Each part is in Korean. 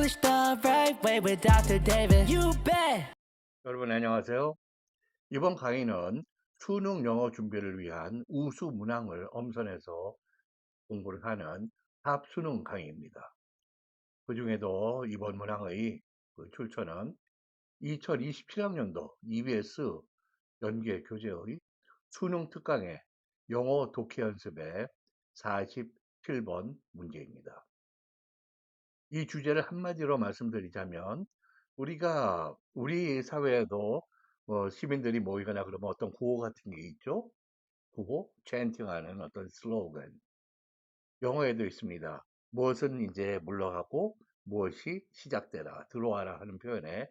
English the right way with Dr. David. You bet. 여러분 안녕하세요. 이번 강의는 수능 영어 준비를 위한 우수 문항을 엄선해서 공부를 하는 탑 수능 강의입니다. 그 중에도 이번 문항의 출처는 2027학년도 EBS 연계 교재의 수능 특강의 영어 독해 연습의 47번 문제입니다. 이 주제를 한마디로 말씀드리자면 우리 사회에도 시민들이 모이거나 그러면 어떤 구호 같은 게 있죠. 구호, chanting하는 어떤 슬로건. 영어에도 있습니다. 무엇은 이제 물러가고 무엇이 시작되라, 들어와라 하는 표현에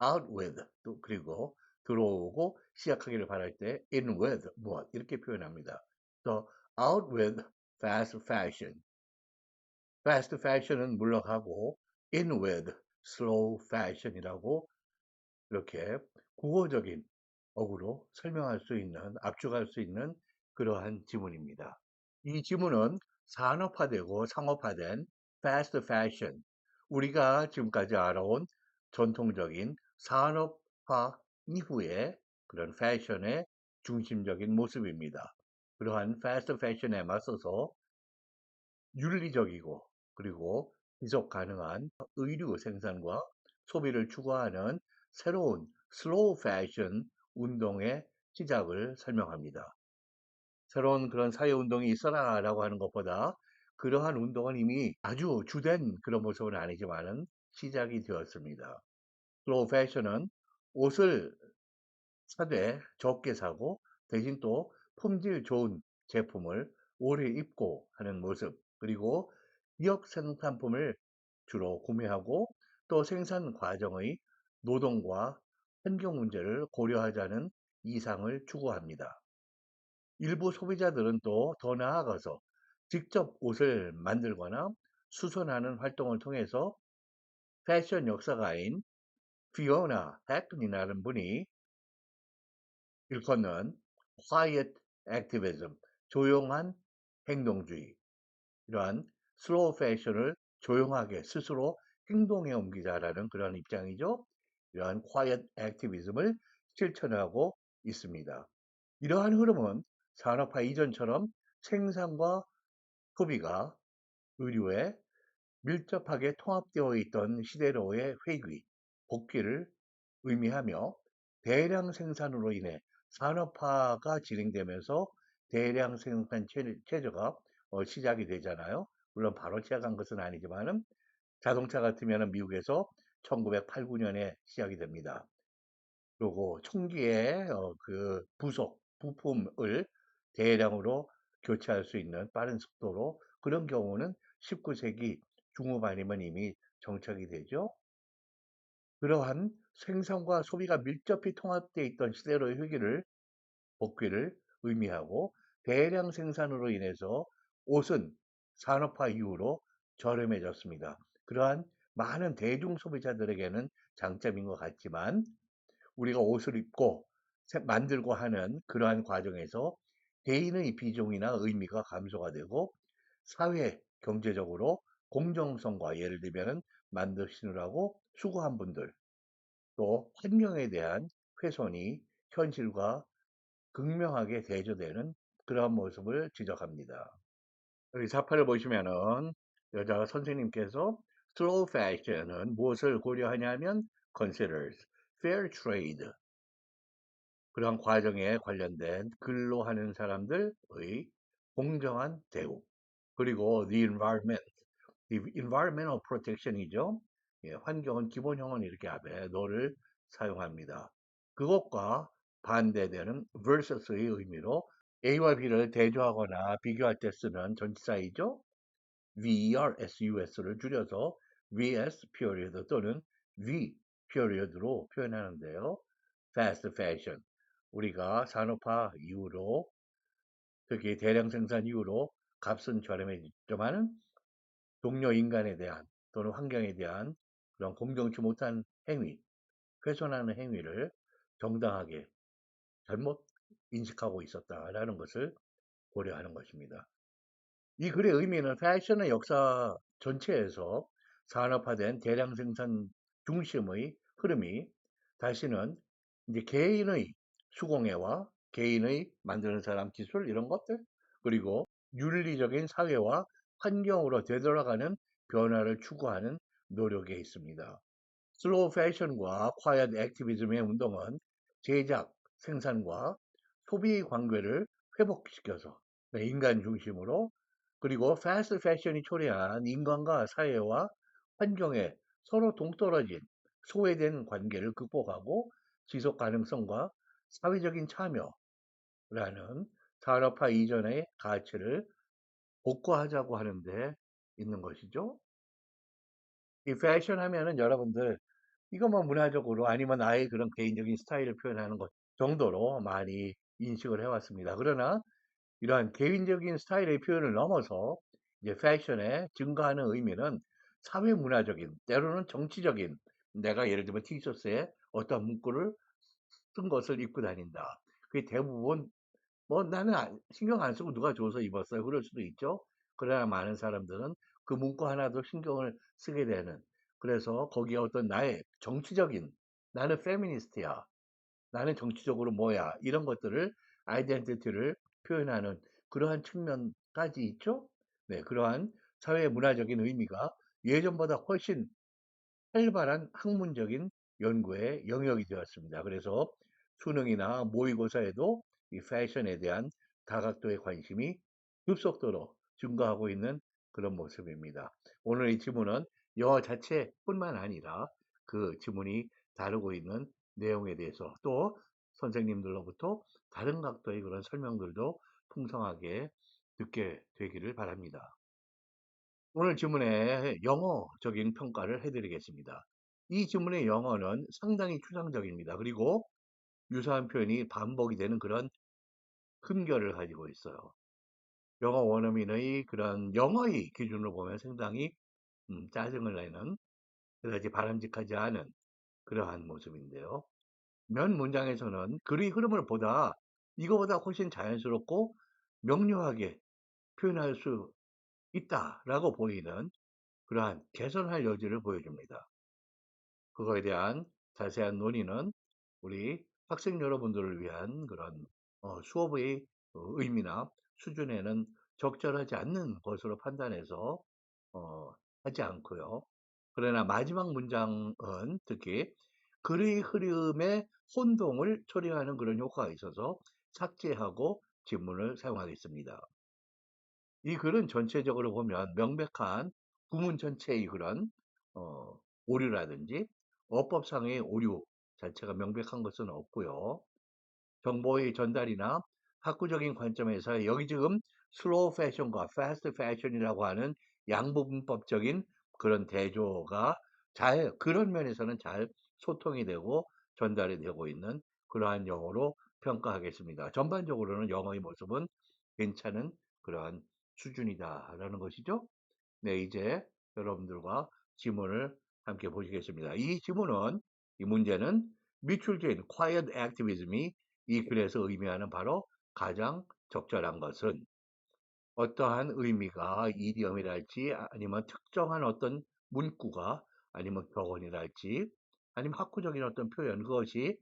out with, 또 그리고 들어오고 시작하기를 바랄 때 in with, 무엇 이렇게 표현합니다. So out with fast fashion. fast fashion은 물러가고 in with slow fashion이라고 이렇게 구어적인 어구로 설명할 수 있는, 압축할 수 있는 그러한 지문입니다. 이 지문은 산업화되고 상업화된 fast fashion, 우리가 지금까지 알아온 전통적인 산업화 이후의 그런 패션의 중심적인 모습입니다. 그러한 fast fashion에 맞서서 윤리적이고 그리고 지속 가능한 의류 생산과 소비를 추구하는 새로운 슬로우 패션 운동의 시작을 설명합니다. 새로운 그런 사회운동이 있어라라고 하는 것보다 그러한 운동은 이미 아주 주된 그런 모습은 아니지만은 시작이 되었습니다. 슬로우 패션은 옷을 사되 적게 사고 대신 또 품질 좋은 제품을 오래 입고 하는 모습, 그리고 기업 생산품을 주로 구매하고 또 생산 과정의 노동과 환경 문제를 고려하자는 이상을 추구합니다. 일부 소비자들은 또 더 나아가서 직접 옷을 만들거나 수선하는 활동을 통해서 패션 역사가인 피오나 해튼이라는 분이 일컫는 quiet activism, 조용한 행동주의, 이러한 슬로우 패션을 조용하게 스스로 행동에 옮기자라는 그런 입장이죠. 이러한 quiet activism을 실천하고 있습니다. 이러한 흐름은 산업화 이전처럼 생산과 소비가 의류에 밀접하게 통합되어 있던 시대로의 회귀, 복귀를 의미하며 대량 생산으로 인해 산업화가 진행되면서 대량 생산 체제가 시작이 되잖아요. 물론 바로 시작한 것은 아니지만은 자동차 같으면 미국에서 1908, 9년에 시작이 됩니다. 그리고 총기의 그 부품을 대량으로 교체할 수 있는 빠른 속도로, 그런 경우는 19세기 중후 아니면 이미 정착이 되죠. 그러한 생산과 소비가 밀접히 통합되어 있던 시대로의 복귀를 의미하고, 대량 생산으로 인해서 옷은 산업화 이후로 저렴해졌습니다. 그러한 많은 대중 소비자들에게는 장점인 것 같지만 우리가 옷을 입고 만들고 하는 그러한 과정에서 개인의 비중이나 의미가 감소가 되고 사회 경제적으로 공정성과, 예를 들면 만드시느라고 수고한 분들, 또 환경에 대한 훼손이 현실과 극명하게 대조되는 그러한 모습을 지적합니다. 여기 자파를 보시면은 여자 선생님께서 slow fashion은 무엇을 고려하냐면 considers fair trade, 그런 과정에 관련된 근로하는 사람들의 공정한 대우, 그리고 the environmental protection이죠. 예, 환경은 기본형은 이렇게 앞에 너를 사용합니다. 그것과 반대되는 versus의 의미로 A와 B를 대조하거나 비교할 때 쓰는 전치사이죠. VERSUS를 줄여서 VS period 또는 V period로 표현하는데요. fast fashion, 우리가 산업화 이후로, 특히 대량 생산 이후로 값은 저렴해졌지만 동료 인간에 대한 또는 환경에 대한 그런 공정치 못한 행위, 훼손하는 행위를 정당하게 잘못 인식하고 있었다라는 것을 고려하는 것입니다. 이 글의 의미는 패션의 역사 전체에서 산업화된 대량 생산 중심의 흐름이 다시는 이제 개인의 수공예와 개인의 만드는 사람 기술 이런 것들 그리고 윤리적인 사회와 환경으로 되돌아가는 변화를 추구하는 노력에 있습니다. 슬로우 패션과 콰이엇 액티비즘의 운동은 제작, 생산과 소비 관계를 회복시켜서 인간 중심으로 그리고 패스트 패션이 초래한 인간과 사회와 환경에 서로 동떨어진 소외된 관계를 극복하고 지속 가능성과 사회적인 참여라는 산업화 이전의 가치를 복구하자고 하는데 있는 것이죠. 이 패션 하면은 여러분들 이거 뭐 문화적으로 아니면 나의 그런 개인적인 스타일을 표현하는 것 정도로 많이 인식을 해왔습니다. 그러나 이러한 개인적인 스타일의 표현을 넘어서 이제 패션의 증가하는 의미는 사회 문화적인, 때로는 정치적인, 내가 예를 들면 티셔츠에 어떤 문구를 쓴 것을 입고 다닌다. 그게 대부분 뭐 나는 신경 안 쓰고 누가 줘서 입었어요. 그럴 수도 있죠. 그러나 많은 사람들은 그 문구 하나도 신경을 쓰게 되는. 그래서 거기에 어떤 나의 정치적인, 나는 페미니스트야. 나는 정치적으로 뭐야. 이런 것들을, 아이덴티티를 표현하는 그러한 측면까지 있죠. 네, 그러한 사회 문화적인 의미가 예전보다 훨씬 활발한 학문적인 연구의 영역이 되었습니다. 그래서 수능이나 모의고사에도 이 패션에 대한 다각도의 관심이 급속도로 증가하고 있는 그런 모습입니다. 오늘 이 지문은 영어 자체뿐만 아니라 그 지문이 다루고 있는 내용에 대해서 또 선생님들로부터 다른 각도의 그런 설명들도 풍성하게 듣게 되기를 바랍니다. 오늘 질문에 영어적인 평가를 해드리겠습니다. 이 질문의 영어는 상당히 추상적입니다. 그리고 유사한 표현이 반복이 되는 그런 흠결을 가지고 있어요. 영어 원어민의 그런 영어의 기준으로 보면 상당히 짜증을 내는 그다지 바람직하지 않은 그러한 모습인데요. 면 문장에서는 글의 흐름을 보다 이거보다 훨씬 자연스럽고 명료하게 표현할 수 있다라고 보이는 그러한 개선할 여지를 보여줍니다. 그거에 대한 자세한 논의는 우리 학생 여러분들을 위한 그런 수업의 의미나 수준에는 적절하지 않는 것으로 판단해서 어, 하지 않고요. 그러나 마지막 문장은 특히 글의 흐름의 혼동을 처리하는 그런 효과가 있어서 삭제하고 지문을 사용하겠습니다. 이 글은 전체적으로 보면 명백한 구문 전체의 그런 오류라든지 어법상의 오류 자체가 명백한 것은 없고요. 정보의 전달이나 학구적인 관점에서 여기 지금 슬로우 패션과 패스트 패션이라고 하는 양부분법적인 그런 대조가 그런 면에서는 잘 소통이 되고 전달이 되고 있는 그러한 영어로 평가하겠습니다. 전반적으로는 영어의 모습은 괜찮은 그러한 수준이다라는 것이죠. 네, 이제 여러분들과 지문을 함께 보시겠습니다. 이 문제는 미출제인 quiet activism이 이 글에서 의미하는 바로 가장 적절한 것은 어떠한 의미가 이디엄이랄지 아니면 특정한 어떤 문구가 아니면 격언이랄지 아니면 학구적인 어떤 표현 그것이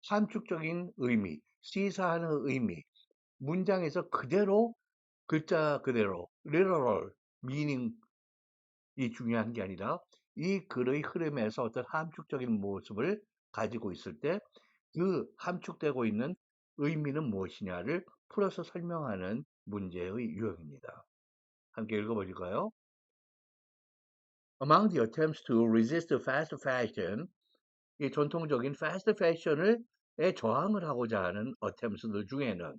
함축적인 의미, 시사하는 의미, 문장에서 그대로 글자 그대로 literal meaning이 중요한 게 아니라 이 글의 흐름에서 어떤 함축적인 모습을 가지고 있을 때 그 함축되고 있는 의미는 무엇이냐를 풀어서 설명하는 문제의 유형입니다. 함께 읽어보실까요? Among the attempts to resist fast fashion, 이 전통적인 fast fashion을 저항을 하고자 하는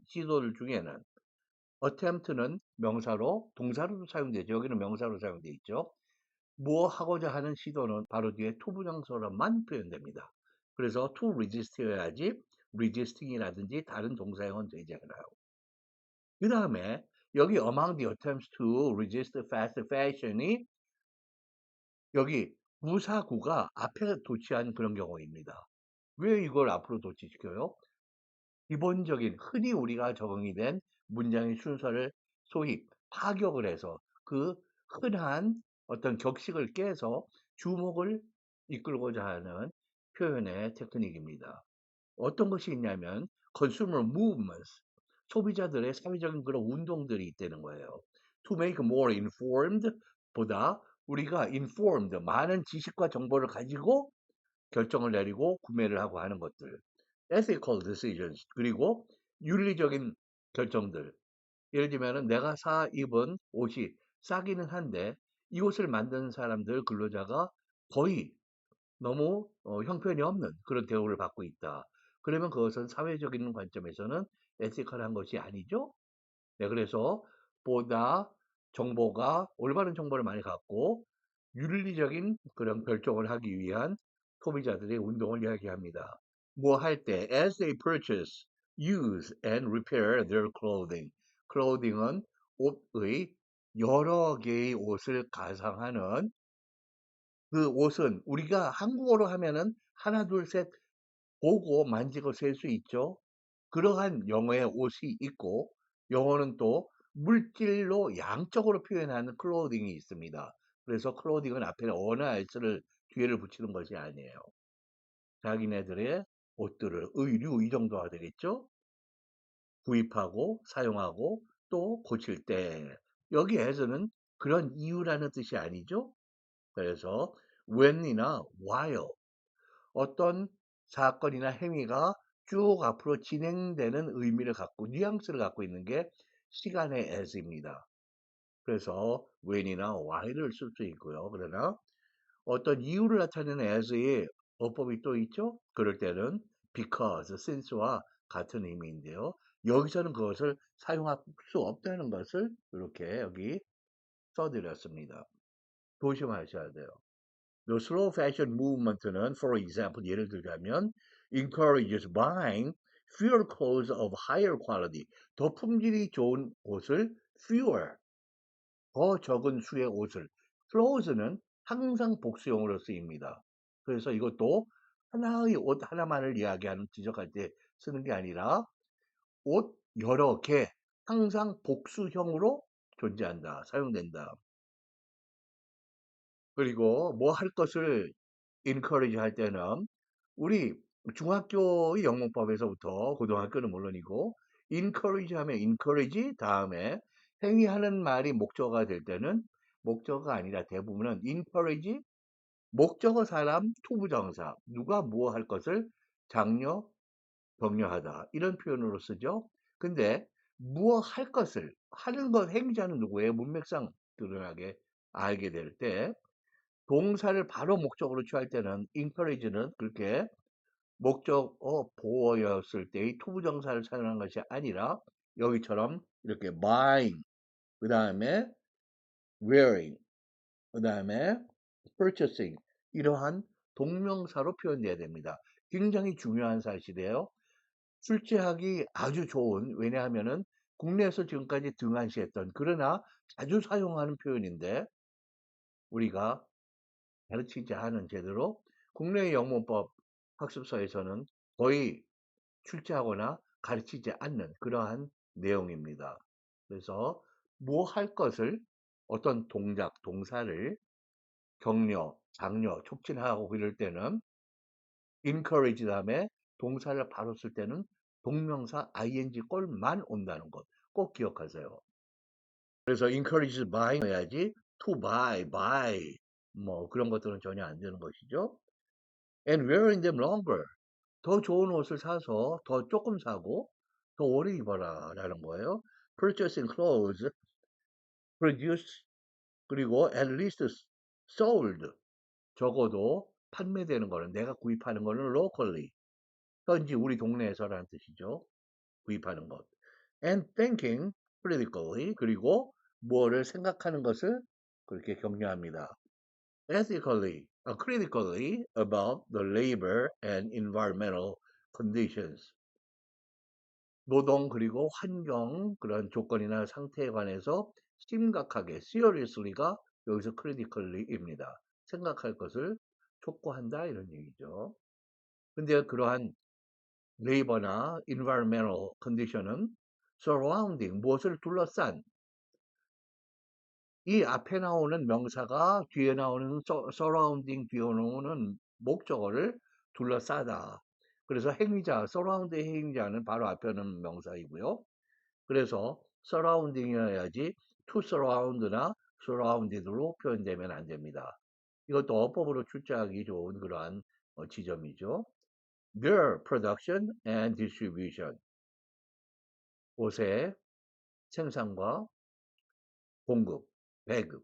시도들 중에는 attempt는 명사로, 동사로도 사용되죠. 여기는 명사로 사용되어 있죠. 뭐 하고자 하는 시도는 바로 뒤에 to 부정사로만 표현됩니다. 그래서 to resist여야지 resisting이라든지 다른 동사형은 되지 않아요. 그 다음에 여기 among the attempts to resist fast fashion이 여기 부사구가 앞에 도치한 그런 경우입니다. 왜 이걸 앞으로 도치시켜요? 기본적인 흔히 우리가 적응이 된 문장의 순서를 소위 파격을 해서 그 흔한 어떤 격식을 깨서 주목을 이끌고자 하는 표현의 테크닉입니다. 어떤 것이 있냐면 consumer movements, 소비자들의 사회적인 그런 운동들이 있다는 거예요. To make more informed 보다 우리가 informed, 많은 지식과 정보를 가지고 결정을 내리고 구매를 하고 하는 것들. ethical decisions, 그리고 윤리적인 결정들. 예를 들면은 내가 사 입은 옷이 싸기는 한데 이 옷을 만드는 사람들 근로자가 거의 너무 형편이 없는 그런 대우를 받고 있다. 그러면 그것은 사회적인 관점에서는 에티컬한 것이 아니죠. 네, 그래서 보다 정보가 올바른 정보를 많이 갖고 윤리적인 그런 결정을 하기 위한 소비자들의 운동을 이야기합니다. 뭐 할 때 as they purchase, use and repair their clothing. clothing은 옷의 여러 개의 옷을 가상하는 그 옷은 우리가 한국어로 하면은 하나, 둘, 셋 보고 만지고 셀 수 있죠. 그러한 영어의 옷이 있고 영어는 또 물질로 양적으로 표현하는 클로딩이 있습니다. 그래서 클로딩은 앞에 어나 알스를 뒤에를 붙이는 것이 아니에요. 자기네들의 옷들을 의류 이 정도가 되겠죠. 구입하고 사용하고 또 고칠 때 여기에서는 그런 이유라는 뜻이 아니죠. 그래서 when이나 while 어떤 사건이나 행위가 쭉 앞으로 진행되는 의미를 갖고 뉘앙스를 갖고 있는 게 시간의 as입니다. 그래서 when이나 why를 쓸 수 있고요. 그러나 어떤 이유를 나타내는 as의 어법이 또 있죠. 그럴 때는 because, since와 같은 의미인데요. 여기서는 그것을 사용할 수 없다는 것을 이렇게 여기 써드렸습니다. 조심하셔야 돼요. The slow fashion movement는 for example 예를 들자면 encourages buying fewer clothes of higher quality. 더 품질이 좋은 옷을 fewer, 더 적은 수의 옷을. clothes는 항상 복수형으로 쓰입니다. 그래서 이것도 하나의 옷 하나만을 이야기하는 지적할 때 쓰는 게 아니라 옷 여러 개 항상 복수형으로 존재한다, 사용된다. 그리고 뭐 할 것을 encourage 할 때는 우리 중학교의 영문법에서부터 고등학교는 물론이고 encourage 하면 encourage 다음에 행위하는 말이 목적어가 될 때는 목적어가 아니라 대부분은 encourage 목적어 사람 투부정사 누가 뭐 할 것을 장려 격려하다 이런 표현으로 쓰죠. 근데 무엇 할 것을 하는 것 행자는 누구예요? 문맥상 드러나게 알게 될때 동사를 바로 목적으로 취할 때는 encourage는 그렇게 목적어 보어였을 때의 투부정사를 사용한 것이 아니라 여기처럼 이렇게 buying, 그 다음에 wearing, 그 다음에 purchasing 이러한 동명사로 표현돼야 됩니다. 굉장히 중요한 사실이에요. 출제하기 아주 좋은 왜냐하면은 국내에서 지금까지 등한시했던 그러나 자주 사용하는 표현인데 우리가 가르치지 않은 제대로 국내 영문법 학습서에서는 거의 출제하거나 가르치지 않는 그러한 내용입니다. 그래서 뭐 할 것을 어떤 동작, 동사를 격려, 장려, 촉진하고 이럴 때는 encourage 다음에 동사를 바로 쓸 때는 동명사 ing 꼴만 온다는 것 꼭 기억하세요. 그래서 encourage buying 해야지 to buy 뭐 그런 것들은 전혀 안 되는 것이죠. And wearing them longer. 더 좋은 옷을 사서 더 조금 사고 더 오래 입어라 라는 거예요. Purchasing clothes, produce, 그리고 at least sold. 적어도 판매되는 거는 내가 구입하는 거는 locally. 현지 우리 동네에서라는 뜻이죠. 구입하는 것. And thinking critically. 그리고 뭐를 생각하는 것을 그렇게 격려합니다. Ethically, critically about the labor and environmental conditions. 노동 그리고 환경 그런 조건이나 상태에 관해서 심각하게 seriously가 여기서 critically입니다. 생각할 것을 촉구한다 이런 얘기죠. 근데 그러한 레이버나 environmental condition은 surrounding 무엇을 둘러싼 이 앞에 나오는 명사가 뒤에 나오는 surrounding 뒤에 나오는 목적어를 둘러싸다. 그래서 행위자, surround 행위자는 바로 앞에 오는 명사이고요. 그래서 surrounding이어야지 to surround나 surrounded로 표현되면 안 됩니다. 이것도 어법으로 출제하기 좋은 그러한 지점이죠. Their production and distribution. 옷의 생산과 공급, 배급.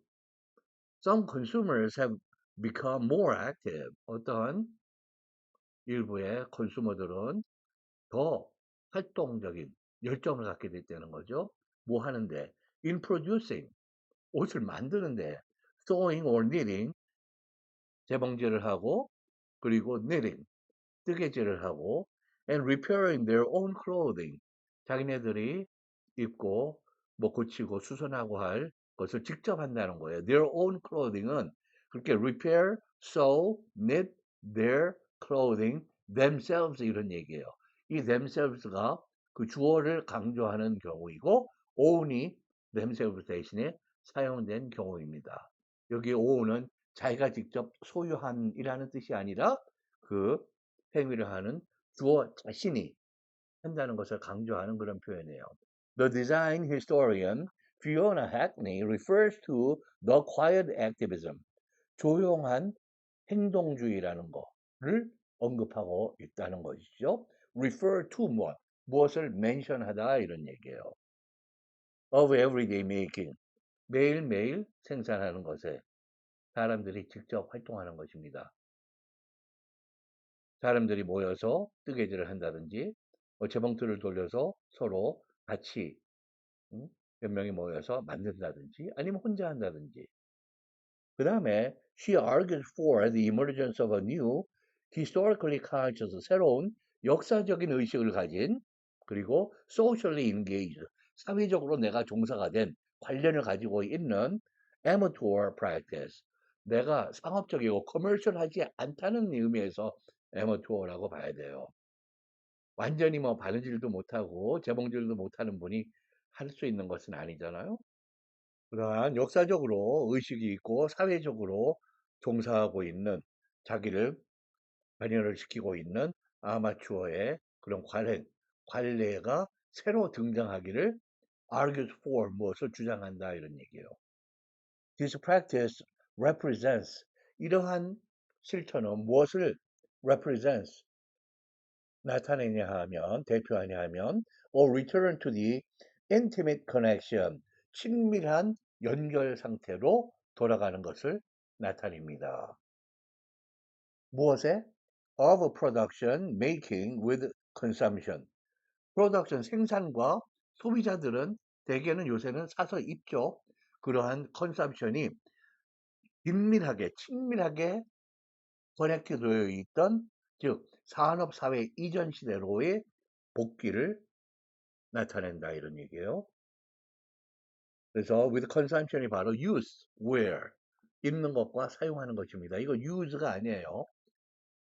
Some consumers have become more active. 어떤 일부의 컨슈머들은 더 활동적인 열정을 갖게 됐다는 거죠. 뭐 하는데? In producing, 옷을 만드는데, sewing or knitting, 재봉질을 하고, 그리고 knitting, 뜨개질을 하고, and repairing their own clothing, 자기네들이 입고 뭐 고치고 수선하고 할 것을 직접 한다는 거예요. Their own clothing은 그렇게 repair, sew, knit their clothing themselves 이런 얘기예요. 이 themselves가 그 주어를 강조하는 경우이고 own이 themselves 대신에 사용된 경우입니다. 여기 own은 자기가 직접 소유한 이라는 뜻이 아니라 그 행위를 하는 주어 자신이 한다는 것을 강조하는 그런 표현이에요. The design historian Fiona Hackney refers to the quiet activism, 조용한 행동주의라는 거를 언급하고 있다는 것이죠. refer to 무엇을 mention하다 이런 얘기예요. of everyday making, 매일매일 생산하는 것에 사람들이 직접 활동하는 것입니다. 사람들이 모여서 뜨개질을 한다든지 재봉틀을 돌려서 서로 같이 몇 명이 모여서 만든다든지 아니면 혼자 한다든지. 그 다음에 she argues for the emergence of a new historically conscious 새로운 역사적인 의식을 가진 그리고 socially engaged 사회적으로 내가 종사가 된 관련을 가지고 있는 amateur practice 내가 상업적이고 커머셜하지 않다는 의미에서 amateur라고 봐야 돼요. 완전히 뭐 바느질도 못하고 재봉질도 못하는 분이 할 수 있는 것은 아니잖아요. 그러한 역사적으로 의식이 있고 사회적으로 종사하고 있는 자기를 발현을 시키고 있는 아마추어의 그런 관례가 새로 등장하기를 argues for 무엇을 주장한다 이런 얘기예요. This practice represents 이러한 실천은 무엇을 represents 나타내냐 하면 대표하냐 하면 or return to the intimate connection 친밀한 연결 상태로 돌아가는 것을 나타냅니다. 무엇에? of production, making with consumption. production 생산과 소비자들은 대개는 요새는 사서 입죠. 그러한 consumption이 긴밀하게 친밀하게 커넥트 되어 있던 즉 산업사회 이전 시대로의 복귀를 나타낸다 이런 얘기예요. 그래서 with consumption이 바로 use, wear, 입는 것과 사용하는 것입니다. 이거 use가 아니에요.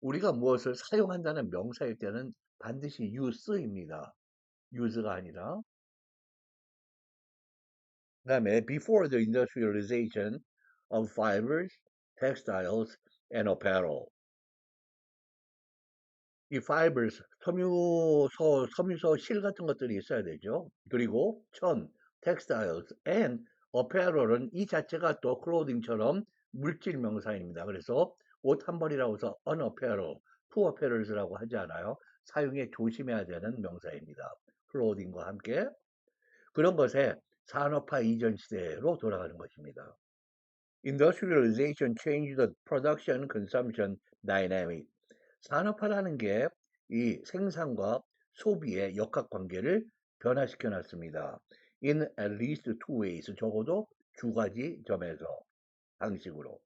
우리가 무엇을 사용한다는 명사일 때는 반드시 use입니다. use가 아니라. 그 다음에 before the industrialization of fibers, textiles, and apparel. 이 fibers, 섬유소, 실 같은 것들이 있어야 되죠. 그리고 textiles, and apparel은 이 자체가 또 clothing처럼 물질 명사입니다. 그래서 옷 한 벌이라고 해서 an apparel, two apparels라고 하지 않아요. 사용에 조심해야 되는 명사입니다. clothing과 함께 그런 것에 산업화 이전 시대로 돌아가는 것입니다. Industrialization changed the production consumption dynamic. 산업화라는 게 이 생산과 소비의 역학관계를 변화시켜 놨습니다. In at least two ways. 적어도 두 가지 점에서 방식으로.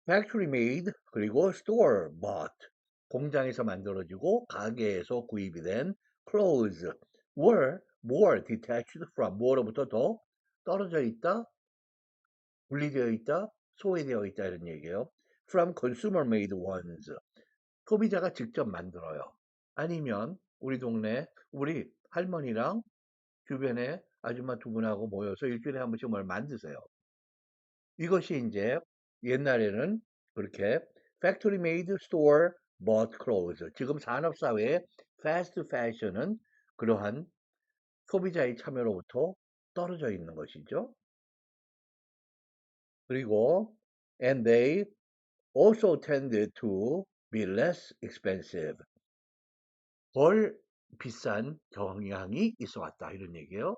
Factory made 그리고 store bought. 공장에서 만들어지고 가게에서 구입이 된 clothes were more detached from 뭐로부터 더 떨어져 있다, 분리되어 있다, 소외되어 있다 이런 얘기예요. From consumer made ones. 소비자가 직접 만들어요. 아니면 우리 동네 우리 할머니랑 주변에 아줌마 두 분하고 모여서 일주일에 한 번씩 뭘 만드세요. 이것이 이제 옛날에는 그렇게 factory made store bought clothes. 지금 산업사회의 fast fashion은 그러한 소비자의 참여로부터 떨어져 있는 것이죠. 그리고 and they also tended to be less expensive. 덜 비싼 경향이 있어 왔다 이런 얘기예요.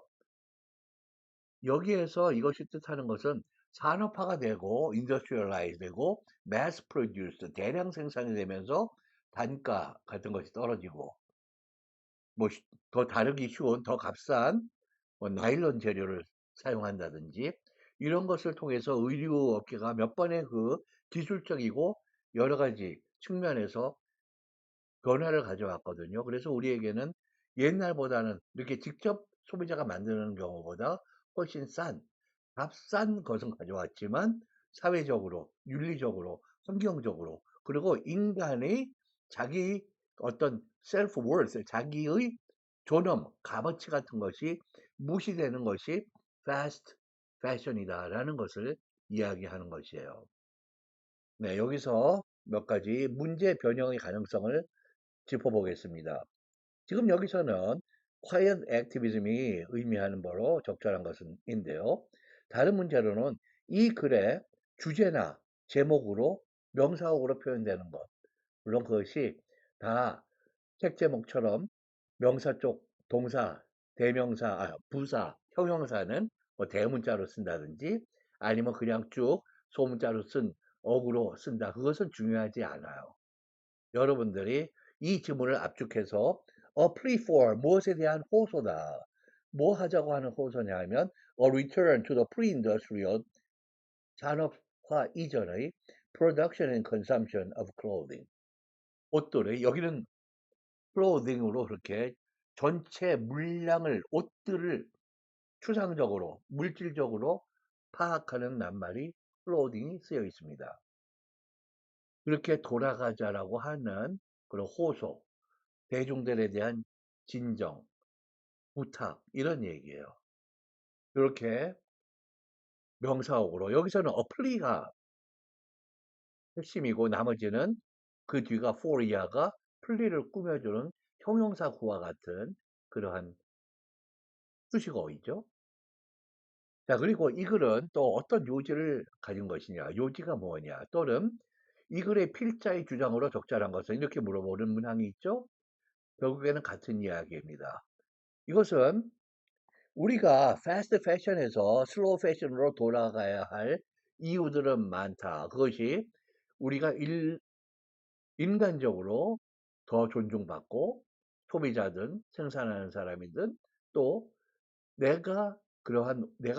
여기에서 이것이 뜻하는 것은 산업화가 되고 인더스트리얼라이즈 되고 mass produced 대량 생산이 되면서 단가 같은 것이 떨어지고 뭐 더 다루기 쉬운 더 값싼 뭐 나일론 재료를 사용한다든지 이런 것을 통해서 의류 업계가 몇 번의 그 기술적이고 여러 가지 측면에서 변화를 가져왔거든요. 그래서 우리에게는 옛날보다는 이렇게 직접 소비자가 만드는 경우보다 훨씬 값싼 것은 가져왔지만 사회적으로, 윤리적으로, 환경적으로, 그리고 인간의 자기 어떤 셀프 월스, 자기의 존엄, 값어치 같은 것이 무시되는 것이 fast fashion이다라는 것을 이야기하는 것이에요. 네, 여기서 몇 가지 문제 변형의 가능성을 짚어보겠습니다. 지금 여기서는 quiet activism이 의미하는 바로 적절한 것인데요. 다른 문제로는 이 글의 주제나 제목으로 명사어구로 표현되는 것. 물론 그것이 다 책 제목처럼 명사 쪽 동사, 대명사, 부사, 형용사는 뭐 대문자로 쓴다든지 아니면 그냥 쭉 소문자로 쓴 어구로 쓴다. 그것은 중요하지 않아요. 여러분들이 이 지문을 압축해서 a plea for 무엇에 대한 호소다. 뭐 하자고 하는 호소냐 하면 a return to the pre-industrial 산업화 이전의 production and consumption of clothing. 옷들의 여기는 clothing으로 그렇게 전체 물량을 옷들을 추상적으로 물질적으로 파악하는 낱말이 clothing이 쓰여 있습니다. 그렇게 돌아가자라고 하는 그런 호소, 대중들에 대한 진정, 부탁 이런 얘기예요. 이렇게 명사어구로 여기서는 apply가 핵심이고 나머지는 그 뒤가 for 이하가 플리를 꾸며주는 형용사 구와 같은 그러한 수식어이죠. 자, 그리고 이 글은 또 어떤 요지를 가진 것이냐, 요지가 뭐냐, 또는 이 글의 필자의 주장으로 적절한 것은 이렇게 물어보는 문항이 있죠. 결국에는 같은 이야기입니다. 이것은 우리가 패스트 패션에서 슬로우 패션으로 돌아가야 할 이유들은 많다. 그것이 우리가 인간적으로 더 존중받고 소비자든 생산하는 사람이든 또 내가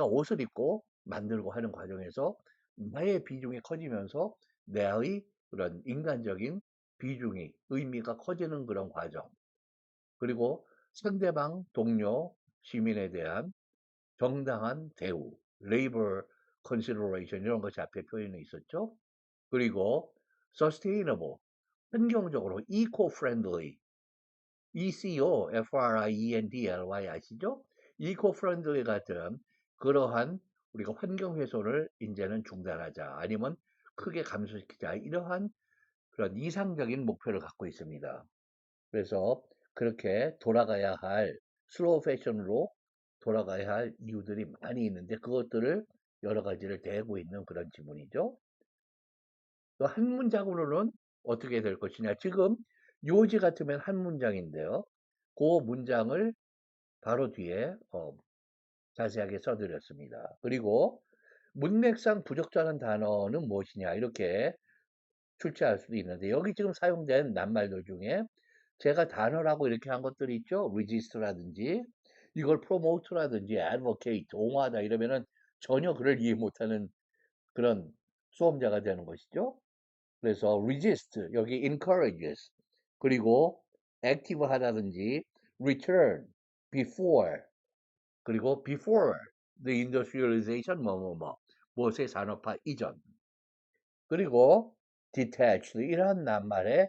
옷을 입고 만들고 하는 과정에서 나의 비중이 커지면서 나의 그런 인간적인 비중이 의미가 커지는 그런 과정. 그리고 상대방 동료 시민에 대한 정당한 대우, labor consideration 이런 것이 앞에 표현이 있었죠. 그리고 sustainable, 환경적으로 eco-friendly, ECO-FRIENDLY 아시죠? eco-friendly 같은 그러한 우리가 환경 훼손을 이제는 중단하자 아니면 크게 감소시키자 이러한 그런 이상적인 목표를 갖고 있습니다. 그래서 그렇게 돌아가야 할 슬로우 패션으로 돌아가야 할 이유들이 많이 있는데 그것들을 여러 가지를 대고 있는 그런 지문이죠. 또 한 문장으로는 어떻게 될 것이냐. 지금 요지 같으면 한 문장인데요. 그 문장을 바로 뒤에 자세하게 써드렸습니다. 그리고 문맥상 부적절한 단어는 무엇이냐 이렇게 출제할 수도 있는데 여기 지금 사용된 낱말들 중에 제가 단어라고 이렇게 한 것들이 있죠. resist라든지 이걸 promote라든지 advocate, 옹호하다 이러면은 전혀 그를 이해 못하는 그런 수험자가 되는 것이죠. 그래서 resist 여기 encourages 그리고 active 하다든지 return, before 그리고 before the industrialization 무엇의 산업화 이전 그리고 detached 이러한 낱말의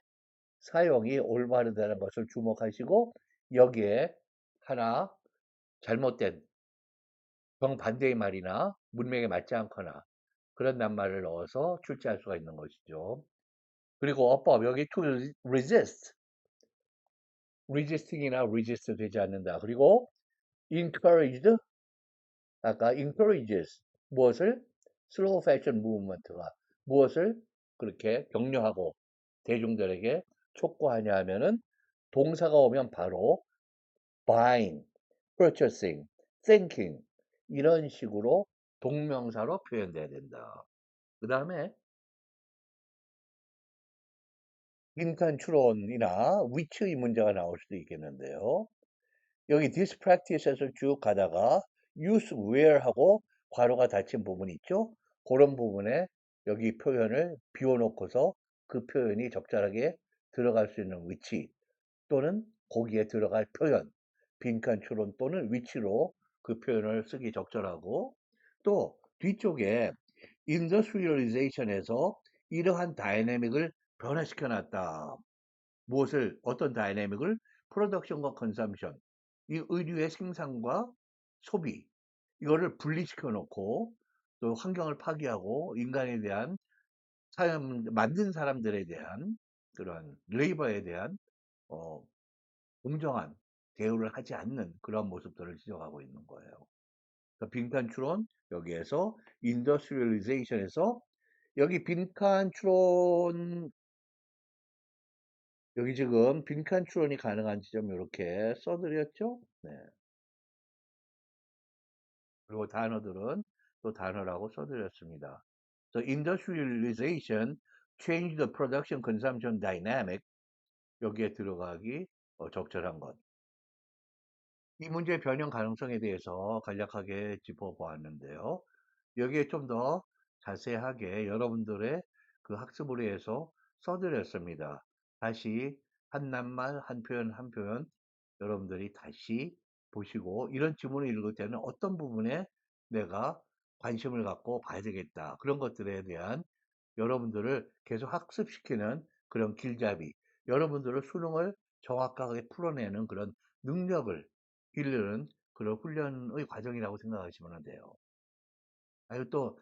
사용이 올바르다는 것을 주목하시고 여기에 하나 잘못된 정반대의 말이나 문맥에 맞지 않거나 그런 낱말을 넣어서 출제할 수가 있는 것이죠. 그리고 어법 여기 to resist, resisting이나 resist 되지 않는다. 그리고 encouraged, 아까 encourages 무엇을? slow fashion movement가 무엇을 그렇게 격려하고 대중들에게 촉구하냐 하면은 동사가 오면 바로 buying, purchasing, thinking 이런 식으로 동명사로 표현돼야 된다. 그 다음에 빈칸 추론이나 위치의 문제가 나올 수도 있겠는데요. 여기 this practice에서 쭉 가다가 use where하고 괄호가 닫힌 부분이 있죠. 그런 부분에 여기 표현을 비워놓고서 그 표현이 적절하게 들어갈 수 있는 위치 또는 거기에 들어갈 표현, 빈칸 추론 또는 위치로 그 표현을 쓰기 적절하고 또 뒤쪽에 industrialization에서 이러한 다이내믹을 변화시켜 놨다. 무엇을 어떤 다이내믹을 프로덕션과 컨섬션 이 의류의 생산과 소비 이거를 분리시켜 놓고 또 환경을 파괴하고 인간에 대한 사람 만든 사람들에 대한 그런 레이버에 대한 어, 공정한 대우를 하지 않는 그런 모습들을 지적하고 있는 거예요. 그래서 빈칸 추론 여기에서 인더스트리얼리제이션에서 여기 빈칸 추론 여기 지금 빈칸 추론이 가능한 지점 이렇게 써드렸죠? 네. 그리고 단어들은 또 단어라고 써드렸습니다. So industrialization changed the production consumption dynamic 여기에 들어가기 적절한 것. 이 문제의 변형 가능성에 대해서 간략하게 짚어보았는데요. 여기에 좀 더 자세하게 여러분들의 그 학습을 위해서 써드렸습니다. 다시 한 낱말, 한 표현, 한 표현 여러분들이 다시 보시고 이런 지문을 읽을 때는 어떤 부분에 내가 관심을 갖고 봐야 되겠다. 그런 것들에 대한 여러분들을 계속 학습시키는 그런 길잡이, 여러분들을 수능을 정확하게 풀어내는 그런 능력을 기르는 그런 훈련의 과정이라고 생각하시면 돼요. 아유, 또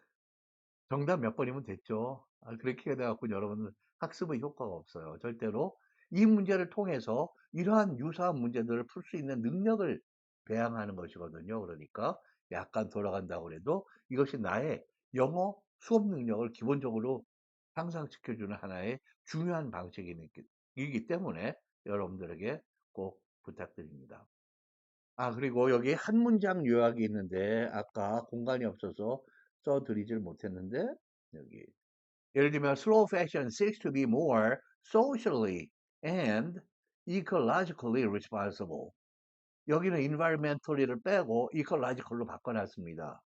정답 몇 번이면 됐죠. 그렇게 돼갖고 여러분은 학습의 효과가 없어요. 절대로 이 문제를 통해서 이러한 유사한 문제들을 풀 수 있는 능력을 배양하는 것이거든요. 그러니까 약간 돌아간다고 해도 이것이 나의 영어 수업 능력을 기본적으로 향상시켜주는 하나의 중요한 방식이기 때문에 여러분들에게 꼭 부탁드립니다. 그리고 여기 한 문장 요약이 있는데 아까 공간이 없어서 써드리질 못했는데 여기 예를 들면 slow fashion seeks to be more socially and ecologically responsible. 여기는 environmentally를 빼고 ecological로 바꿔놨습니다.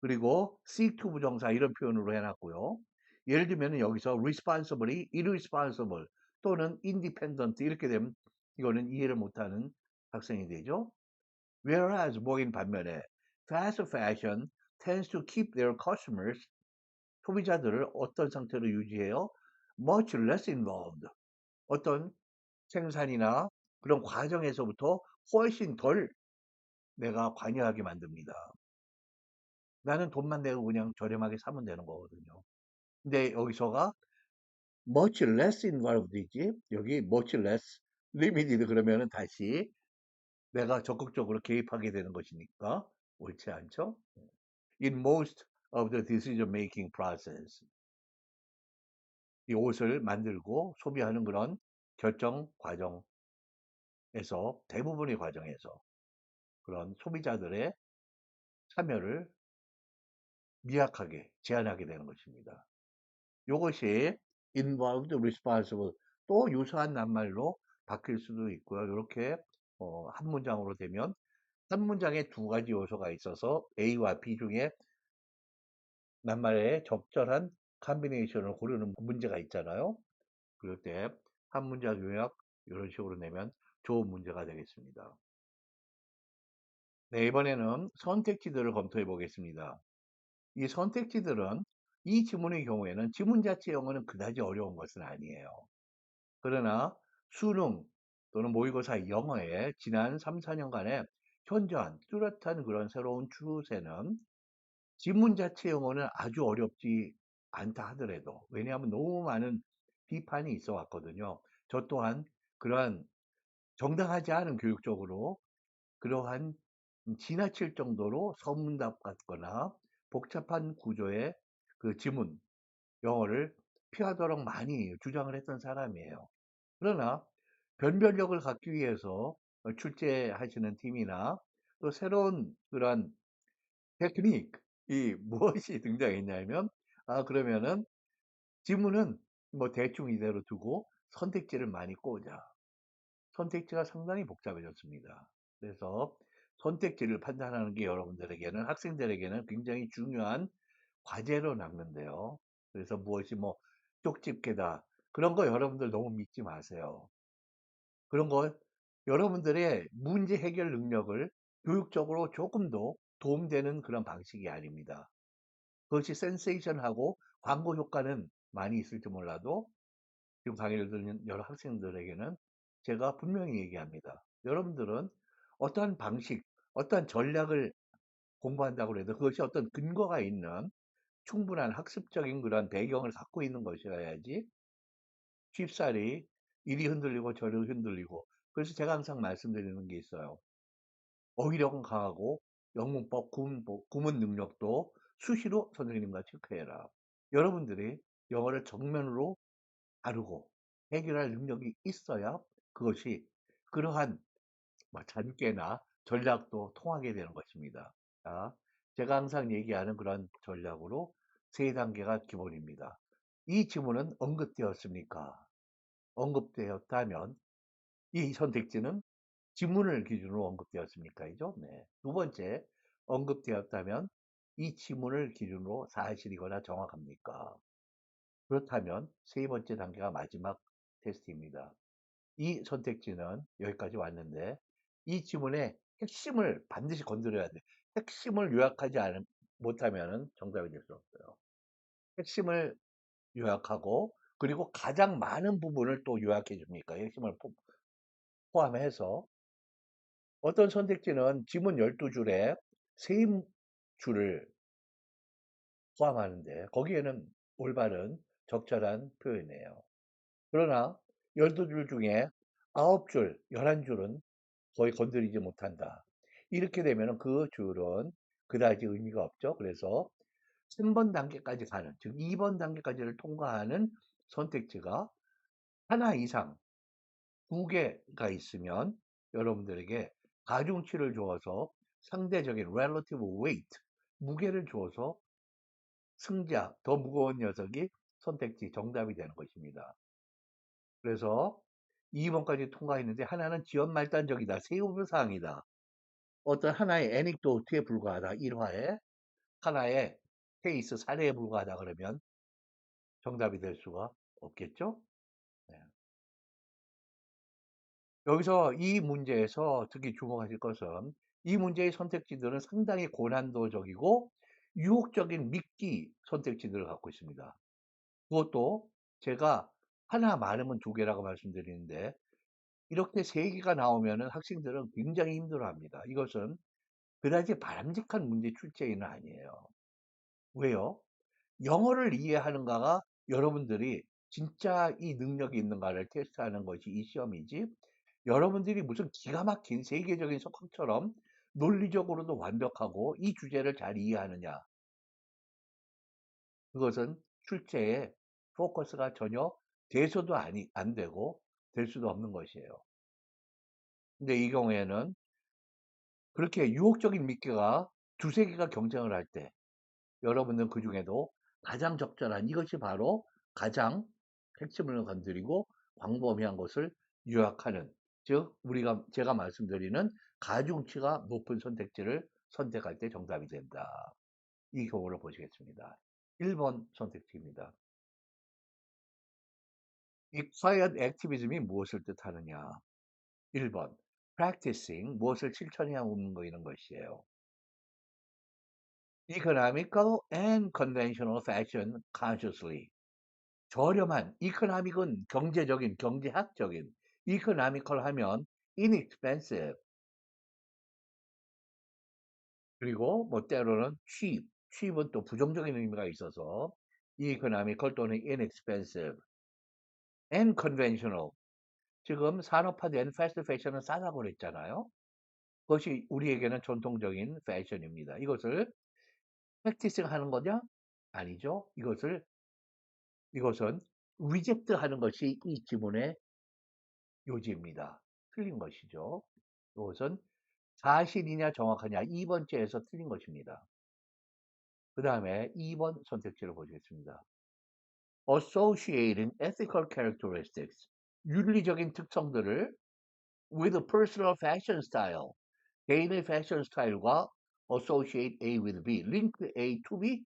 그리고 seek to 부정사 이런 표현으로 해놨고요. 예를 들면 여기서 responsibly, irresponsible 또는 independent 이렇게 되면 이거는 이해를 못하는 학생이 되죠. Whereas 뭐인 반면에 fast fashion tends to keep their customers 소비자들을 어떤 상태로 유지해요? Much less involved. 어떤 생산이나 그런 과정에서부터 훨씬 덜 내가 관여하게 만듭니다. 나는 돈만 내고 그냥 저렴하게 사면 되는 거거든요. 근데 여기서가 much less involved이지 여기 much less limited 그러면은 다시 내가 적극적으로 개입하게 되는 것이니까 옳지 않죠? In most of the decision making process. 이 옷을 만들고 소비하는 그런 결정 과정에서 대부분의 과정에서 그런 소비자들의 참여를 미약하게 제한하게 되는 것입니다. 이것이 involved, responsible 또 유사한 낱말로 바뀔 수도 있고요. 이렇게 한 문장으로 되면 한 문장에 두 가지 요소가 있어서 A와 B 중에 낱말의 적절한 컨비네이션을 고르는 문제가 있잖아요. 그럴 때 한 문장 요약 이런 식으로 내면 좋은 문제가 되겠습니다. 네, 이번에는 선택지들을 검토해 보겠습니다. 이 선택지들은 이 지문의 경우에는 지문 자체 영어는 그다지 어려운 것은 아니에요. 그러나 수능 또는 모의고사 영어에 지난 3, 4년간의 현저한 뚜렷한 그런 새로운 추세는 지문 자체 영어는 아주 어렵지 않다 하더라도, 왜냐하면 너무 많은 비판이 있어 왔거든요. 저 또한 그러한 정당하지 않은 교육적으로 그러한 지나칠 정도로 서문답 같거나 복잡한 구조의 그 지문 영어를 피하도록 많이 주장을 했던 사람이에요. 그러나 변별력을 갖기 위해서 출제하시는 팀이나 또 새로운 그런 테크닉이 무엇이 등장했냐면, 그러면은 지문은 뭐 대충 이대로 두고 선택지를 많이 꽂아. 선택지가 상당히 복잡해졌습니다. 그래서 선택지를 판단하는 게 여러분들에게는, 학생들에게는 굉장히 중요한 과제로 남는데요. 그래서 무엇이 뭐 쪽집게다, 그런 거 여러분들 너무 믿지 마세요. 그런 거 여러분들의 문제 해결 능력을 교육적으로 조금 더 도움되는 그런 방식이 아닙니다. 그것이 센세이션하고 광고 효과는 많이 있을지 몰라도 지금 강의를 듣는 여러 학생들에게는 제가 분명히 얘기합니다. 여러분들은 어떠한 방식, 어떠한 전략을 공부한다고 해도 그것이 어떤 근거가 있는 충분한 학습적인 그런 배경을 갖고 있는 것이어야지 쉽사리 이리 흔들리고 저리 흔들리고. 그래서 제가 항상 말씀드리는 게 있어요. 어휘력은 강하고 영문법, 구문 능력도 수시로 선생님과 체크해라. 여러분들이 영어를 정면으로 다루고 해결할 능력이 있어야 그것이 그러한 뭐 잔꾀나 전략도 통하게 되는 것입니다. 자, 제가 항상 얘기하는 그런 전략으로 세 단계가 기본입니다. 이 지문은 언급되었습니까? 언급되었다면 이 선택지는 지문을 기준으로 언급되었습니까? 이죠? 네. 두 번째, 언급되었다면 이 지문을 기준으로 사실이거나 정확합니까? 그렇다면 세 번째 단계가 마지막 테스트입니다. 이 선택지는 여기까지 왔는데 이 지문의 핵심을 반드시 건드려야 돼. 핵심을 요약하지 못하면 정답이 될 수 없어요. 핵심을 요약하고 그리고 가장 많은 부분을 또 요약해 줍니까? 핵심을 포함해서 어떤 선택지는 지문 12줄에 세임줄을 포함하는데 거기에는 올바른 적절한 표현이에요. 그러나 12줄 중에 9줄, 11줄은 거의 건드리지 못한다. 이렇게 되면 그 줄은 그다지 의미가 없죠. 그래서 3번 단계까지 가는, 즉 2번 단계까지를 통과하는 선택지가 하나 이상 2개가 있으면 여러분들에게 가중치를 주어서 상대적인 relative weight, 무게를 주어서 승자, 더 무거운 녀석이 선택지 정답이 되는 것입니다. 그래서 2번까지 통과했는데 하나는 지연 말단적이다. 세부 사항이다. 어떤 하나의 애닉도트에 불과하다. 일화에 하나의 케이스 사례에 불과하다 그러면 정답이 될 수가 없겠죠? 네. 여기서 이 문제에서 특히 주목하실 것은 이 문제의 선택지들은 상당히 고난도적이고 유혹적인 미끼 선택지들을 갖고 있습니다. 그것도 제가 하나 많으면 2개라고 말씀드리는데 이렇게 3개가 나오면 학생들은 굉장히 힘들어합니다. 이것은 그다지 바람직한 문제 출제는 아니에요. 왜요? 영어를 이해하는가가 여러분들이 진짜 이 능력이 있는가를 테스트하는 것이 이 시험이지, 여러분들이 무슨 기가 막힌 세계적인 석학처럼 논리적으로도 완벽하고 이 주제를 잘 이해하느냐, 그것은 출제에 포커스가 전혀 돼서도 안 되고 될 수도 없는 것이에요. 근데 이 경우에는 그렇게 유혹적인 미끼가 2~3개가 경쟁을 할 때 여러분은 그 중에도 가장 적절한, 이것이 바로 가장 핵심을 건드리고 광범위한 것을 요약하는, 즉 제가 말씀드리는 가중치가 높은 선택지를 선택할 때 정답이 된다. 이 경우를 보시겠습니다. 1번 선택지입니다. Acquired activism이 무엇을 뜻하느냐? 1번 practicing, 무엇을 실천해야 하는 거, 이런 것이에요. economical and conventional fashion consciously. 저렴한, economic은 경제적인, 경제학적인, economical 하면 inexpensive, 그리고 뭐 때로는 cheap, cheap은 또 부정적인 의미가 있어서 economical 또는 inexpensive and conventional. 지금 산업화된 패스트 패션은 싸다고 그랬잖아요. 그것이 우리에게는 전통적인 패션입니다. 이것을 practicing 하는 거냐? 아니죠. 이것은 리젝트 하는 것이 이 지문의 요지입니다. 틀린 것이죠. 이것은 사실이냐 정확하냐 2번째에서 틀린 것입니다. 그 다음에 2번 선택지를 보시겠습니다. Associating ethical characteristics, 윤리적인 특성들을 with personal fashion style, 개인의 패션 스타일과 associate A with B, link A to B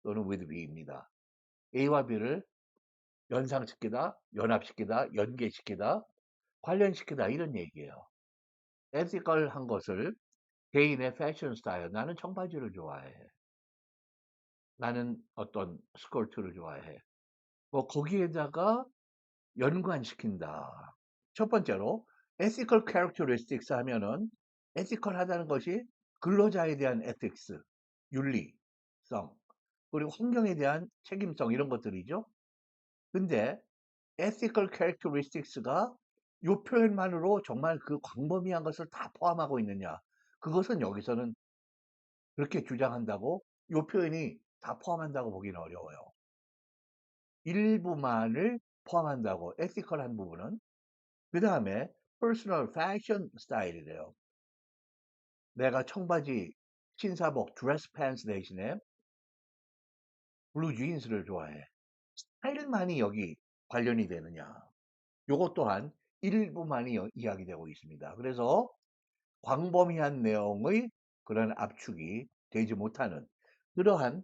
또는 with B입니다. A와 B를 연상시키다, 연합시키다, 연계시키다, 관련시키다 이런 얘기예요. ethical한 것을 개인의 패션 스타일, 나는 청바지를 좋아해. 나는 어떤 스커트를 좋아해. 뭐 거기에다가 연관시킨다. 첫 번째로 ethical characteristics 하면은 ethical하다는 것이 근로자에 대한 ethics, 윤리성, 그리고 환경에 대한 책임성 이런 것들이죠. 근데 ethical characteristics가 이 표현만으로 정말 그 광범위한 것을 다 포함하고 있느냐? 그것은 여기서는 그렇게 주장한다고 이 표현이 다 포함한다고 보기는 어려워요. 일부만을 포함한다고 ethical한 부분은. 그 다음에 personal fashion 스타일이래요. 내가 청바지, 신사복, 드레스 팬츠 대신에 블루 지인스를 좋아해. 스타일만이 여기 관련이 되느냐? 요것 또한 일부만이 이야기되고 있습니다. 그래서 광범위한 내용의 그런 압축이 되지 못하는 그러한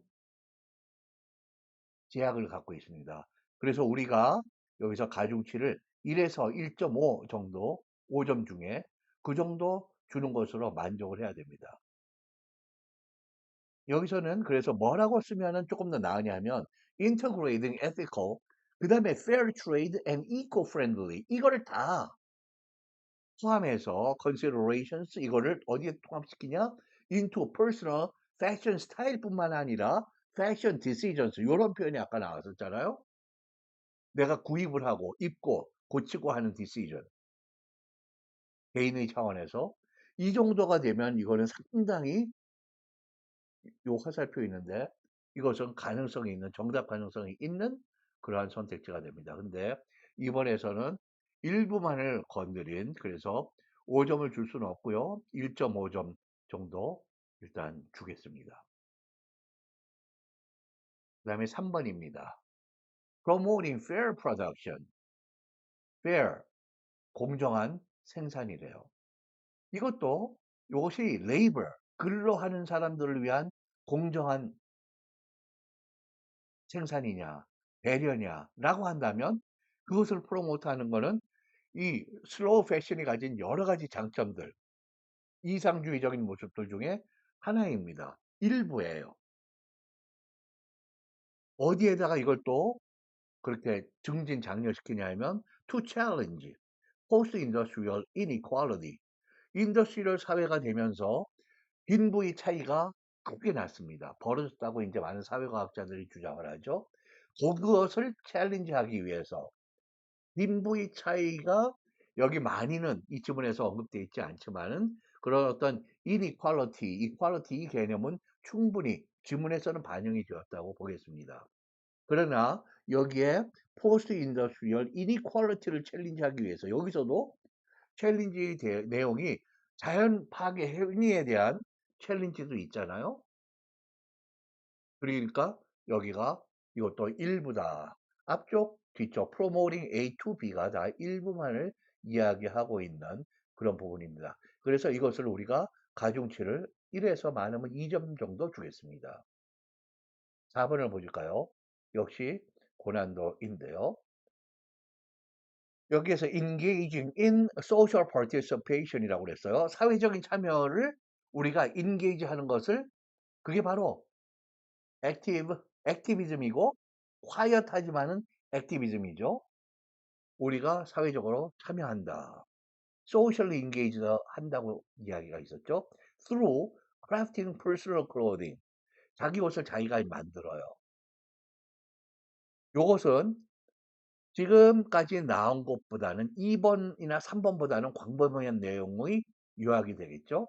제약을 갖고 있습니다. 그래서 우리가 여기서 가중치를 1에서 1.5 정도 5점 중에 그 정도 주는 것으로 만족을 해야 됩니다. 여기서는 그래서 뭐라고 쓰면은 조금 더 나으냐면 integrating ethical 그 다음에 fair trade and eco-friendly 이거를 다 포함해서 considerations 이거를 어디에 통합시키냐 into personal fashion 스타일뿐만 아니라 fashion decisions 이런 표현이 아까 나왔었잖아요. 내가 구입을 하고 입고 고치고 하는 decision 개인의 차원에서 이 정도가 되면 이거는 상당히 요 화살표 있는데 이것은 가능성이 있는 정답 가능성이 있는 그러한 선택지가 됩니다. 근데 이번에서는 일부만을 건드린 그래서 5점을 줄 수는 없고요. 1.5점 정도 일단 주겠습니다. 그 다음에 3번입니다. Promoting fair production. fair, 공정한 생산이래요. 이것도 이것이 labor, 근로하는 사람들을 위한 공정한 생산이냐, 배려냐라고 한다면 그것을 프로모트하는 것은 이 슬로우 패션이 가진 여러 가지 장점들, 이상주의적인 모습들 중에 하나입니다. 일부예요. 어디에다가 이걸 또 그렇게 증진장려시키냐 하면 to challenge post-industrial inequality. 인더스트리얼 사회가 되면서 빈부의 차이가 크게 났습니다. 벌어졌다고 이제 많은 사회과학자들이 주장을 하죠. 그것을 챌린지하기 위해서 빈부의 차이가 여기 많이는 이 지문에서 언급되어 있지 않지만은 그런 어떤 inequality, equality 이 개념은 충분히 지문에서는 반영이 되었다고 보겠습니다. 그러나 여기에 포스트 인더스트리얼 이니퀄리티를 챌린지하기 위해서 여기서도 챌린지 내용이 자연 파괴 행위에 대한 챌린지도 있잖아요. 그러니까 여기가 이것도 일부다. 앞쪽, 뒤쪽 promoting A to B가 다 일부만을 이야기하고 있는 그런 부분입니다. 그래서 이것을 우리가 가중치를 1에서 많으면 2점 정도 주겠습니다. 4번을 보실까요? 역시 고난도인데요. 여기에서 engaging in social participation이라고 그랬어요. 사회적인 참여를 우리가 engage 하는 것을 그게 바로 액티비즘이고 quiet하지만은 액티비즘이죠. 우리가 사회적으로 참여한다. socially engaged 한다고 이야기가 있었죠. through crafting personal clothing. 자기 옷을 자기가 만들어요. 요것은 지금까지 나온 것보다는 2번이나 3번보다는 광범위한 내용의 요약이 되겠죠.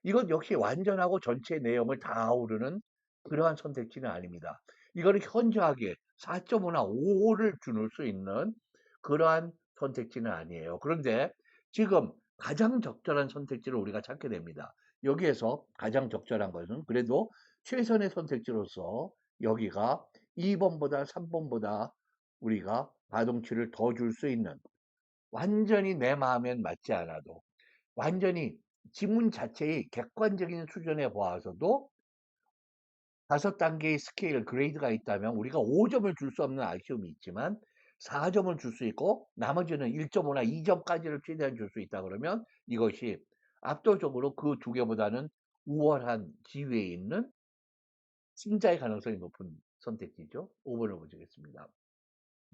이것 역시 완전하고 전체 내용을 다 아우르는 그러한 선택지는 아닙니다. 이거는 현저하게 4.5나 5를 주는 수 있는 그러한 선택지는 아니에요. 그런데 지금 가장 적절한 선택지를 우리가 찾게 됩니다. 여기에서 가장 적절한 것은 그래도 최선의 선택지로서 여기가 2번보다 3번보다 우리가 가동치를 더 줄 수 있는 완전히 내 마음엔 맞지 않아도 완전히 지문 자체의 객관적인 수준에 보아서도 5단계의 스케일 그레이드가 있다면 우리가 5점을 줄 수 없는 아쉬움이 있지만 4점을 줄 수 있고 나머지는 1.5나 2점까지를 최대한 줄 수 있다 그러면 이것이 압도적으로 그 두 개보다는 우월한 지위에 있는 승자의 가능성이 높은 선택지죠. 5번을 보시겠습니다.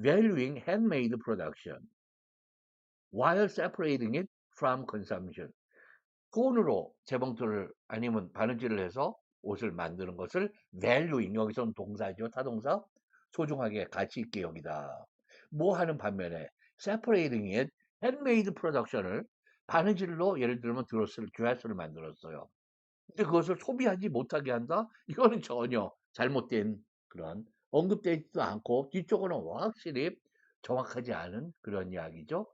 Valuing handmade production while separating it from consumption. 손으로 재봉틀을 아니면 바느질을 해서 옷을 만드는 것을 valuing, 여기서는 동사죠. 타동사. 소중하게 가치 있게 여기다. 뭐 하는 반면에 separating it, handmade production을 바느질로 예를 들면 드레스를 만들었어요. 근데 그것을 소비하지 못하게 한다? 이거는 전혀 잘못된 그런 언급되지도 않고 뒤쪽으로는 확실히 정확하지 않은 그런 이야기죠.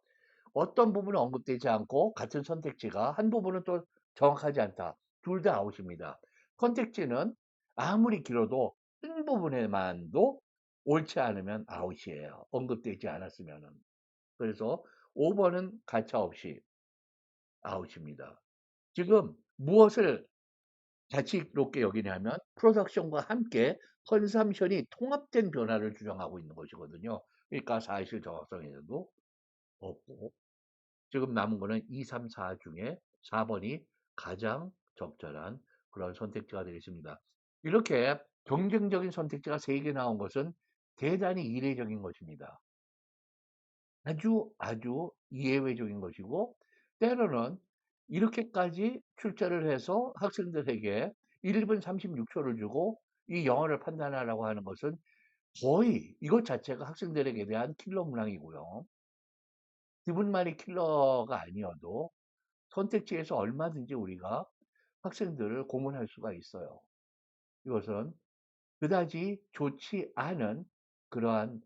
어떤 부분은 언급되지 않고 같은 선택지가 한 부분은 또 정확하지 않다. 둘 다 아웃입니다. 선택지는 아무리 길어도 한 부분에만도 옳지 않으면 아웃이에요. 언급되지 않았으면은. 그래서 5번은 가차없이 아웃입니다. 지금 무엇을 가치롭게 여기냐면 프로덕션과 함께 컨섬션이 통합된 변화를 주장하고 있는 것이거든요. 그러니까 사실 정확성에도 없고 지금 남은 거는 2, 3, 4 중에 4번이 가장 적절한 그런 선택지가 되겠습니다. 이렇게 경쟁적인 선택지가 3개 나온 것은 대단히 이례적인 것입니다. 아주 예외적인 것이고 때로는 이렇게까지 출제를 해서 학생들에게 1분 36초를 주고 이 영어를 판단하라고 하는 것은 거의 이것 자체가 학생들에게 대한 킬러 문항이고요. 기분만이 킬러가 아니어도 선택지에서 얼마든지 우리가 학생들을 고문할 수가 있어요. 이것은 그다지 좋지 않은 그러한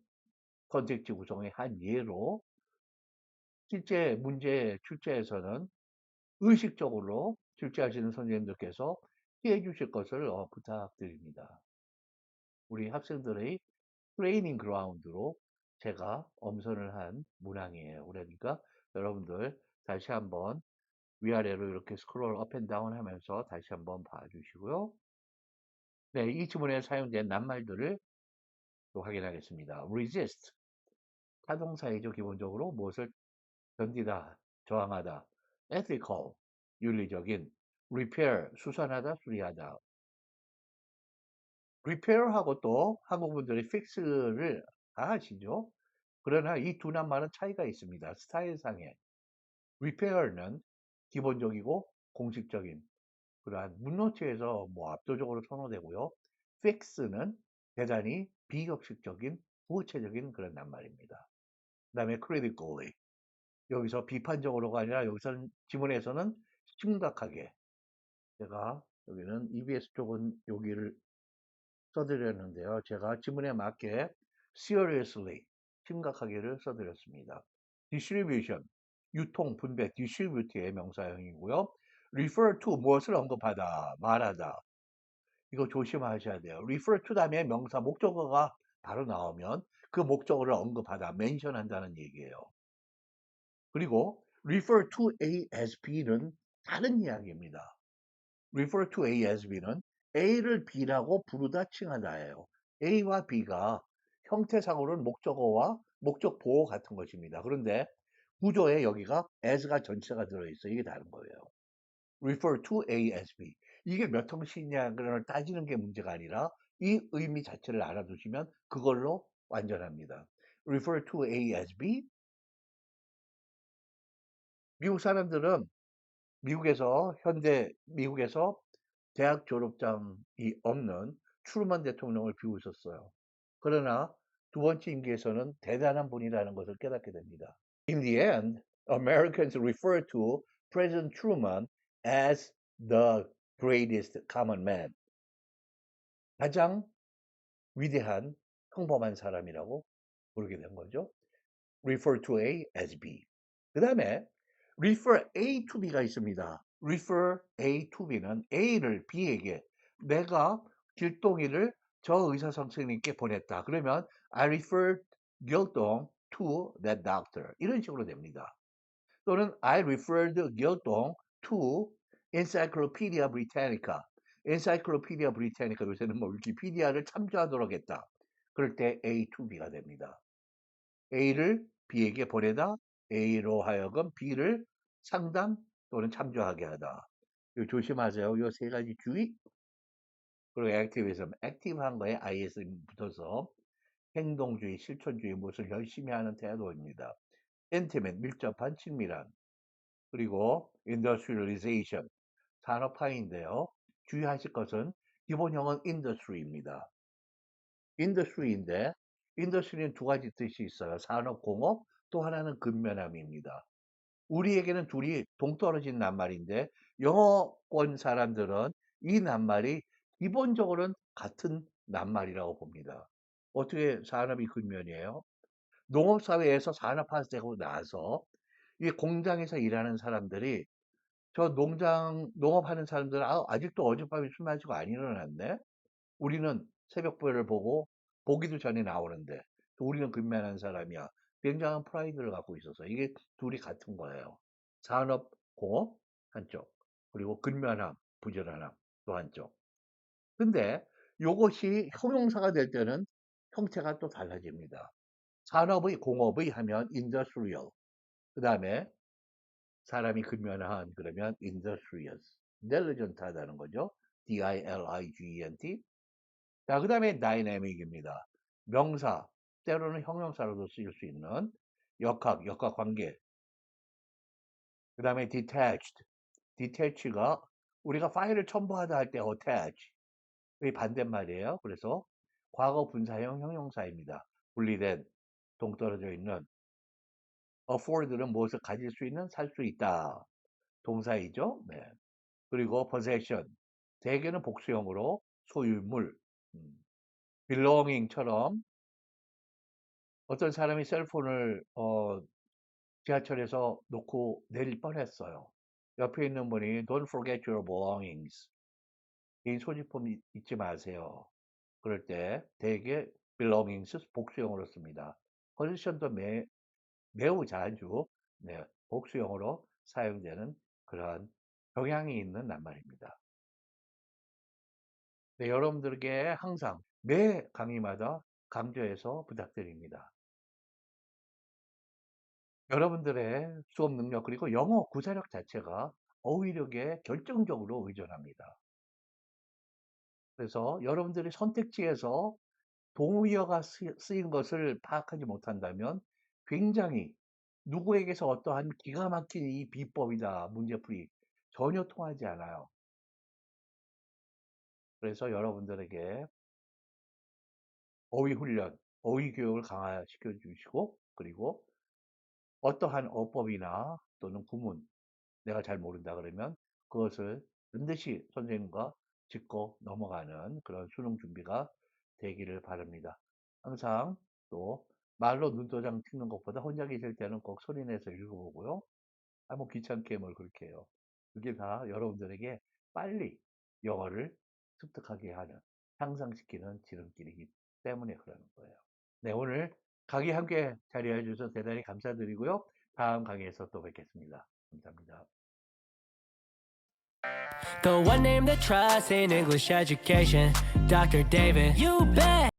선택지 구성의 한 예로 실제 문제 출제에서는 의식적으로 출제하시는 선생님들께서 피해 주실 것을 부탁드립니다. 우리 학생들의 트레이닝 그라운드로 제가 엄선을 한 문항이에요. 그러니까 여러분들 다시 한번 위아래로 이렇게 스크롤 업 앤 다운 하면서 다시 한번 봐주시고요. 네, 이 지문에 사용된 낱말들을 또 확인하겠습니다. resist, 타동사이죠. 기본적으로 무엇을 견디다, 저항하다. ethical, 윤리적인. repair, 수선하다, 수리하다. repair하고 또 한국 분들이 fix를 다 아시죠? 그러나 이 두 낱말은 차이가 있습니다. 스타일상에. repair는 기본적이고 공식적인 그러한 문노트에서 뭐 압도적으로 선호되고요. fix는 대단히 비격식적인 구체적인 그런 낱말입니다. 그 다음에 critically 여기서 비판적으로가 아니라 여기서는 지문에서는 심각하게 제가 여기는 EBS 쪽은 여기를 써드렸는데요. 제가 지문에 맞게 seriously 심각하게를 써드렸습니다. distribution 유통, 분배, distribute의 명사형이고요. refer to 무엇을 언급하다, 말하다. 이거 조심하셔야 돼요. refer to 다음에 명사 목적어가 바로 나오면 그 목적어를 언급하다, 멘션한다는 얘기예요. 그리고 refer to A as B는 다른 이야기입니다. refer to A as B는 A를 B라고 부르다 칭하다예요. A와 B가 형태상으로는 목적어와 목적 보호 같은 것입니다. 그런데 구조에 여기가 as가 전체가 들어있어요. 이게 다른 거예요. refer to A as B. 이게 몇 형식이냐를 따지는 게 문제가 아니라 이 의미 자체를 알아두시면 그걸로 완전합니다. refer to A as B. 미국 사람들은 미국에서 대학 졸업장이 없는 트루먼 대통령을 비웃었어요. 그러나 두 번째 임기에서는 대단한 분이라는 것을 깨닫게 됩니다. In the end, Americans refer to President Truman as the greatest common man. 가장 위대한 평범한 사람이라고 부르게 된 거죠. refer to A as B. 그 다음에 refer A to B가 있습니다. refer A to B는 A를 B에게 내가 길동이를 저 의사 선생님께 보냈다. 그러면 I referred 길동 to that doctor. 이런 식으로 됩니다. 또는 I referred 길동 to Encyclopedia Britannica. Encyclopedia Britannica 요새는 뭐 위키피디아를 참조하도록 했다. 그럴 때 A to B가 됩니다. A를 B에게 보내다, A로 하여금 B를 상담 또는 참조하게 하다. 이거 조심하세요. 이 세 가지 주의. 그리고 액티비즘, 액티브한 거에 IS이 붙어서 행동주의, 실천주의, 무엇을 열심히 하는 태도입니다. 인티밋, 밀접한, 친밀한. 그리고 industrialization, 산업화인데요. 주의하실 것은 기본형은 industry입니다. industry인데 industry는 두 가지 뜻이 있어요. 산업, 공업, 또 하나는 근면함입니다. 우리에게는 둘이 동떨어진 낱말인데 영어권 사람들은 이 낱말이 기본적으로는 같은 낱말이라고 봅니다. 어떻게 산업이 근면이에요? 농업사회에서 산업화되고 나서 이 공장에서 일하는 사람들이 저 농업하는 사람들은 아직도 어젯밤에 술 마시고 안 일어났네? 우리는 새벽별을 보고 보기도 전에 나오는데 우리는 근면한 사람이야. 굉장한 프라이드를 갖고 있어서 이게 둘이 같은 거예요. 산업, 공업 한쪽, 그리고 근면함, 부지런함 또 한쪽. 근데 이것이 형용사가 될 때는 형태가 또 달라집니다. 산업의, 공업의 하면 industrial. 그 다음에 사람이 근면한 그러면 industrious. diligent하다는 거죠. D-I-L-I-G-E-N-T. 자, 그 다음에 dynamic입니다. 명사, 때로는 형용사로도 쓰일 수 있는 역학, 역학관계. 그 다음에 detached. detach가 우리가 파일을 첨부하다 할 때 attach. 의 반대말이에요. 그래서 과거 분사형 형용사입니다. 분리된, 동떨어져 있는. afford는 무엇을 가질 수 있는, 살 수 있다. 동사이죠. 네. 그리고 possession. 대개는 복수형으로 소유물. belonging처럼 어떤 사람이 셀폰을 지하철에서 놓고 내릴 뻔했어요. 옆에 있는 분이 Don't forget your belongings. 개인 소지품 잊지 마세요. 그럴 때 대개 belongings 복수형으로 씁니다. possession도 매우 자주 복수형으로 사용되는 그러한 경향이 있는 낱말입니다. 네, 여러분들에게 항상 매 강의마다 강조해서 부탁드립니다. 여러분들의 수업 능력 그리고 영어 구사력 자체가 어휘력에 결정적으로 의존합니다. 그래서 여러분들이 선택지에서 동의어가 쓰인 것을 파악하지 못한다면 굉장히 누구에게서 어떠한 기가 막힌 이 비법이다 문제풀이 전혀 통하지 않아요. 그래서 여러분들에게 어휘 훈련, 어휘 교육을 강화시켜 주시고 그리고 어떠한 어법이나 또는 구문 내가 잘 모른다 그러면 그것을 반드시 선생님과 짚고 넘어가는 그런 수능 준비가 되기를 바랍니다. 항상 또 말로 눈도장 찍는 것보다 혼자 계실 때는 꼭 소리 내서 읽어보고요. 뭐 귀찮게 뭘 그렇게 해요. 그게 다 여러분들에게 빨리 영어를 습득하게 하는, 향상시키는 지름길이기 때문에 그러는 거예요. 네, 오늘 강의 함께 자리해 주셔서 대단히 감사드리고요. 다음 강의에서 또 뵙겠습니다. 감사합니다. The one name that trusts in English education, Dr. David. You bet.